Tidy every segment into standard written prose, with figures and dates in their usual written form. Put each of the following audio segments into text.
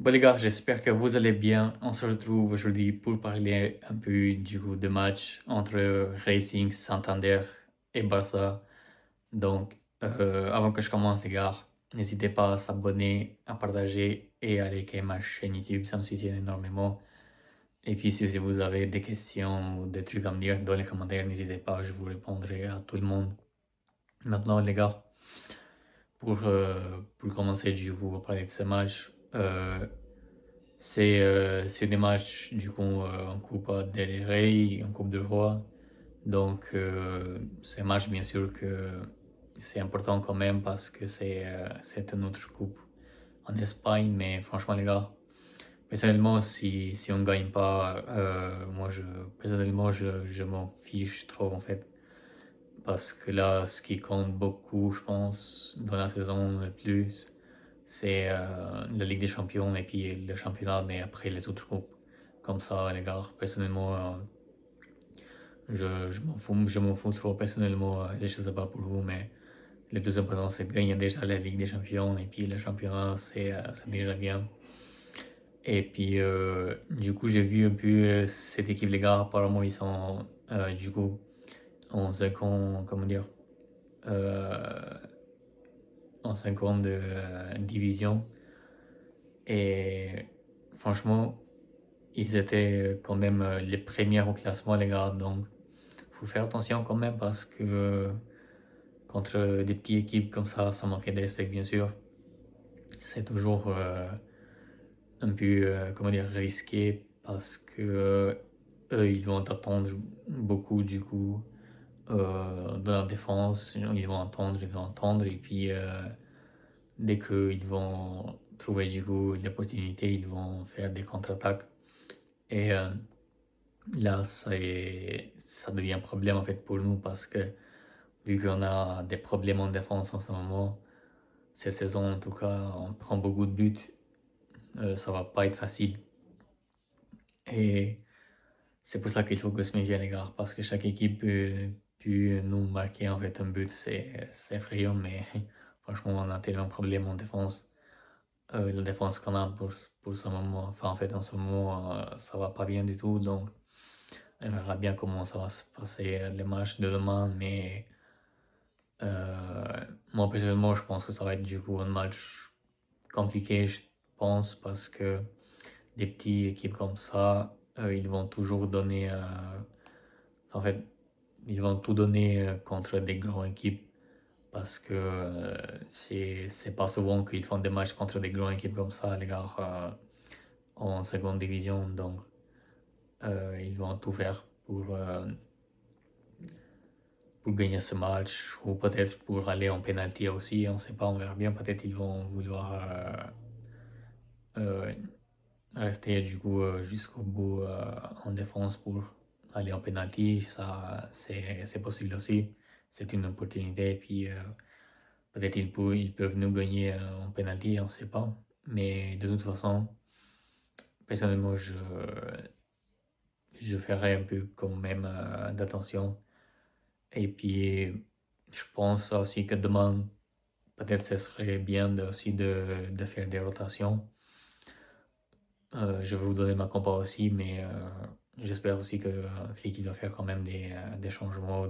Bon les gars, j'espère que vous allez bien. On se retrouve aujourd'hui pour parler un peu du coup de match entre Racing, Santander et Barça. Donc, avant que je commence les gars, n'hésitez pas à s'abonner, à partager et à liker ma chaîne YouTube, ça me soutient énormément. Et puis si vous avez des questions ou des trucs à me dire dans les commentaires, n'hésitez pas, je vous répondrai à tout le monde. Maintenant les gars, pour commencer du coup à parler de ce match, c'est des matchs du coup en Coupe del Rey, en Coupe de Roi. Donc c'est un match bien sûr que c'est important quand même parce que c'est une autre coupe en Espagne. Mais franchement les gars, personnellement si on ne gagne pas, moi personnellement je m'en fiche trop en fait. Parce que là ce qui compte beaucoup je pense dans la saison le plus c'est la Ligue des Champions et puis le championnat, mais après les autres groupes. Comme ça, les gars, personnellement, je m'en fous trop personnellement. Je sais pas pour vous, mais le plus important, c'est de gagner déjà la Ligue des Champions et puis le championnat, c'est déjà bien. Et puis, du coup, j'ai vu un peu cette équipe, les gars. Apparemment, ils sont, du coup, en 5 ans, comment dire, euh, en 5 ans de division. Et franchement, ils étaient quand même les premiers au classement, les gars. Donc, faut faire attention quand même parce que contre des petites équipes comme ça, sans manquer de respect, bien sûr, c'est toujours un peu, comment dire, risqué parce que eux, ils vont attendre beaucoup du coup de la défense. Ils vont attendre, et puis dès qu'ils vont trouver du coup l'opportunité, ils vont faire des contre-attaques. Et là, ça devient un problème en fait pour nous parce que vu qu'on a des problèmes en défense en ce moment, cette saison en tout cas, on prend beaucoup de buts, ça va pas être facile. Et c'est pour ça qu'il faut que se méfier les gars, parce que chaque équipe peut nous marquer en fait un but, c'est effrayant, mais franchement on a tellement de problèmes en défense. La défense qu'on a pour ce moment, enfin en fait en ce moment, ça va pas bien du tout, donc on verra bien comment ça va se passer les matchs de demain, mais moi personnellement je pense que ça va être du coup un match compliqué, je pense, parce que des petites équipes comme ça, ils vont toujours donner, en fait, ils vont tout donner contre des grandes équipes, parce que c'est pas souvent qu'ils font des matchs contre des grandes équipes comme ça, les gars, en seconde division, donc ils vont tout faire pour gagner ce match, ou peut-être pour aller en penalty aussi, on sait pas, on verra bien, peut-être ils vont vouloir euh, rester du coup jusqu'au bout en défense pour aller en penalty, ça c'est possible aussi, c'est une opportunité, et puis peut-être ils peuvent nous gagner en penalty, on sait pas, mais de toute façon, personnellement je ferai un peu quand même d'attention. Et puis, je pense aussi que demain, peut-être ce serait bien aussi de faire des rotations. Je vais vous donner ma compo aussi, mais j'espère aussi que Flick il va faire quand même des changements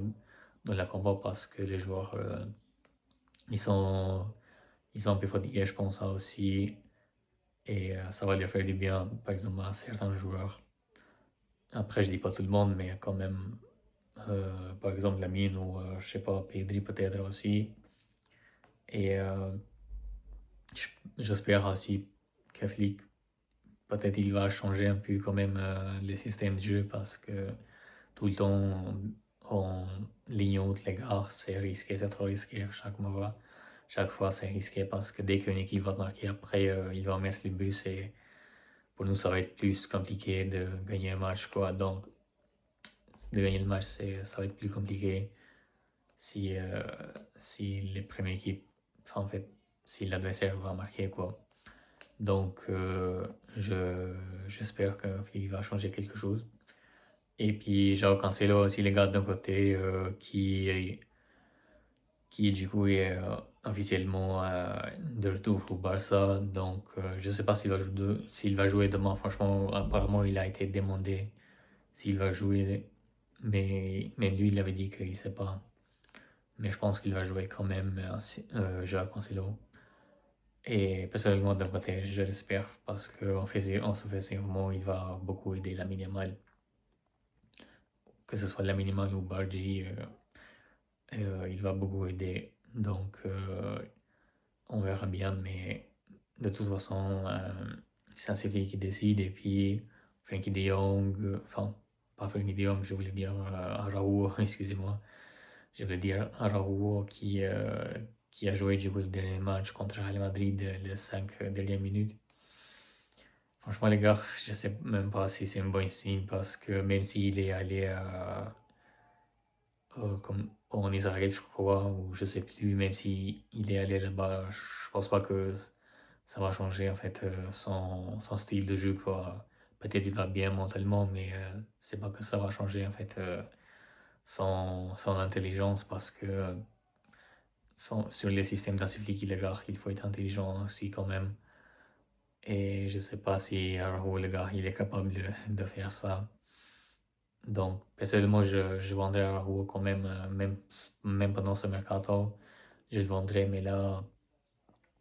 dans la compo parce que les joueurs, ils sont, ils sont un peu fatigués, je pense, ça aussi. Et ça va leur faire du bien, par exemple, à certains joueurs. Après, je dis pas tout le monde, mais quand même, par exemple, Lamine ou, je sais pas, Pedri peut-être aussi. Et j'espère aussi que Flick, peut-être il va changer un peu quand même le système de jeu parce que tout le temps en ligne haute, les gars, c'est risqué, c'est trop risqué chaque fois c'est risqué parce que dès qu'une équipe va marquer après, il va mettre le but et pour nous ça va être plus compliqué de gagner un match quoi. Donc de gagner le match ça va être plus compliqué si, si les premières équipes, enfin, en fait, si l'adversaire va marquer quoi. Donc, j'espère que Flick va changer quelque chose. Et puis, Joao Cancelo aussi, les gars d'un côté, qui du coup est officiellement de retour au Barça. Donc, je ne sais pas s'il va jouer demain. Franchement, apparemment, il a été demandé s'il va jouer. Mais même lui, il avait dit qu'il ne sait pas. Mais je pense qu'il va jouer quand même, Joao Cancelo. Et personnellement, d'un côté, je l'espère parce qu'en offensivement, il va beaucoup aider la minimale. Que ce soit la minimale ou Bardi, il va beaucoup aider. Donc, on verra bien. Mais de toute façon, c'est un City qui décide. Et puis, Frankie de Jong, enfin, pas Frankie de Jong, je voulais dire Araujo, excusez-moi. Je voulais dire Araujo qui a joué du coup le dernier match contre Real Madrid les 5 dernières minutes. Franchement, les gars, je sais même pas si c'est un bon signe parce que même s'il est allé comme en Israël, je crois, ou je sais plus, même s'il est allé là-bas, je pense pas que ça va changer en fait son style de jeu, quoi. Peut-être il va bien mentalement, mais c'est pas que ça va changer en fait son intelligence parce que sur les systèmes d'assistiques illégaux, il faut être intelligent aussi quand même. Et je sais pas si Araujo, le gars, il est capable de faire ça. Donc, personnellement, je vendrais Araujo quand même, même pendant ce mercato. Je le vendrais, mais là,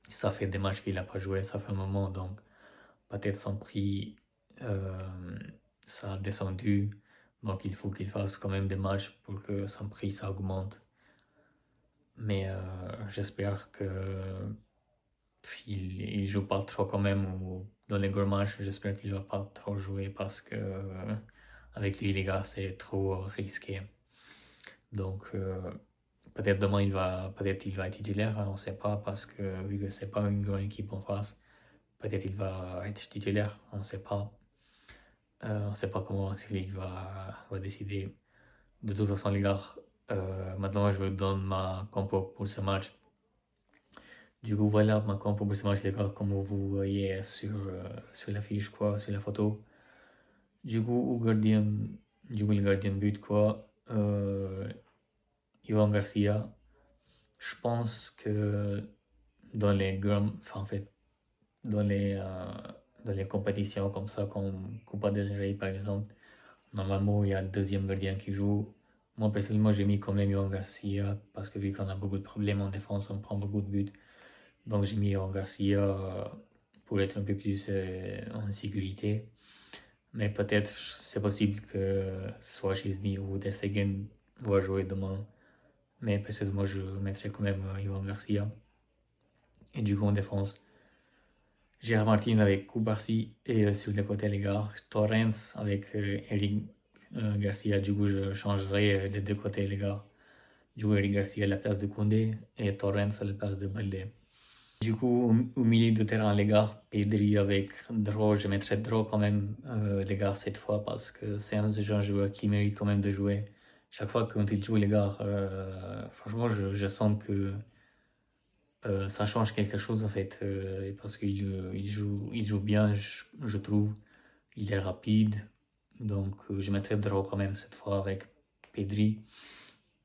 ça fait des matchs qu'il n'a pas joué, ça fait un moment. Donc, peut-être son prix, euh, ça a descendu. Donc, il faut qu'il fasse quand même des matchs pour que son prix, ça augmente. Mais j'espère que il joue pas trop quand même ou dans les gros matchs, j'espère qu'il va pas trop jouer parce que avec lui les gars c'est trop risqué. Donc peut-être demain peut-être il va être titulaire, hein, on sait pas parce que vu que c'est pas une grande équipe en face, peut-être il va être titulaire, on sait pas. On sait pas comment Civic va décider. De toute façon les gars, maintenant je vous donne ma compo pour ce match. Du coup, voilà ma compo pour ce match, les gars, comme vous voyez sur la fiche, quoi, sur la photo. Du coup, le gardien de but, quoi, Ivan Garcia. Je pense que dans les grands, enfin, en fait, dans les, euh, dans les compétitions comme ça, comme Copa del Rey, par exemple, normalement, il y a le deuxième gardien qui joue. Moi, personnellement, j'ai mis quand même Ivan Garcia parce que vu qu'on a beaucoup de problèmes en défense, on prend beaucoup de buts. Donc j'ai mis en Garcia pour être un peu plus en sécurité. Mais peut-être c'est possible que soit Chesney ou Ter Stegen va jouer demain. Mais personnellement, je mettrai quand même Ivan Garcia. Et du coup, en défense, Gérard Martin avec Koubarsi et sur le côté, les gars, Torrens avec Eric Garcia. Du coup, je changerai les deux côtés, les gars. Du coup, Eric Garcia à la place de Koundé et Torrens à la place de Balde. Du coup, au milieu de terrain, les gars, Pedri avec Draw, je mettrais Draw quand même, les gars, cette fois, parce que c'est un joueur qui mérite quand même de jouer. Chaque fois quand il joue, les gars, franchement, je sens que ça change quelque chose, en fait, parce qu'il joue bien, je trouve. Il est rapide, donc je mettrais Draw quand même cette fois avec Pedri.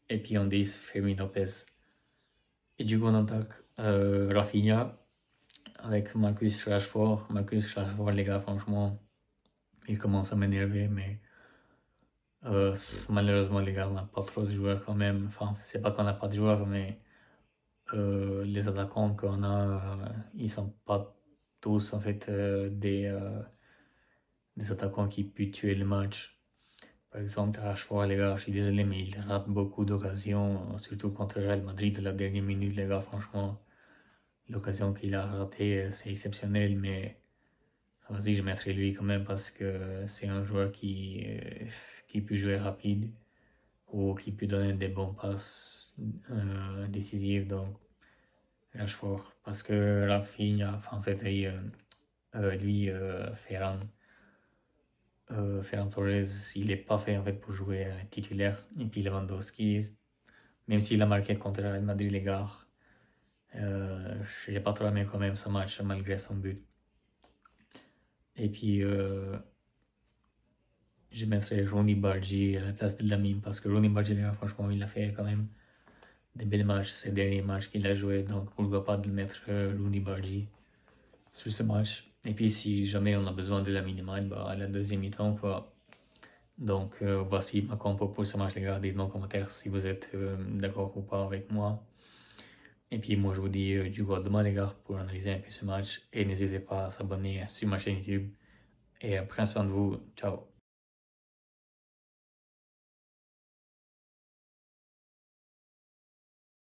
Et puis en 10, Fermin Lopez. Et du coup, on attaque Rafinha avec Marcus Rashford. Marcus Rashford, les gars, franchement, il commence à m'énerver, mais malheureusement, les gars, on n'a pas trop de joueurs quand même. Enfin, c'est pas qu'on n'a pas de joueurs, mais les attaquants qu'on a, ils sont pas tous en fait des attaquants qui puissent tuer le match. Par exemple, Rashford, les gars, je suis désolé, mais il rate beaucoup d'occasions, surtout contre Real Madrid, la dernière minute, les gars, franchement. L'occasion qu'il a ratée, c'est exceptionnel, mais vas-y, je mettrai lui quand même parce que c'est un joueur qui peut jouer rapide ou qui peut donner des bons passes décisives. Donc, Rashford. Parce que Rafinha, enfin, en fait, lui, Ferran Torres, il n'est pas fait en fait pour jouer titulaire. Et puis Lewandowski, même s'il a marqué contre Real Madrid, les gars, je n'ai pas trop aimé quand même ce match malgré son but. Et puis, je mettrais Ronny Bargi à la place de Lamine parce que Ronny Bargi, franchement, il a fait quand même des belles matchs, ces derniers matchs qu'il a joué. Donc, pourquoi pas de mettre Rooney Bardi sur ce match. Et puis, si jamais on a besoin de la minimale, bah, à la deuxième mi-temps, quoi. Donc, voici ma compo pour ce match, les gars. Dites-moi en commentaire si vous êtes d'accord ou pas avec moi. Et puis, moi, je vous dis du coup à demain, les gars, pour analyser un peu ce match. Et n'hésitez pas à s'abonner sur ma chaîne YouTube. Et prenez soin de vous. Ciao.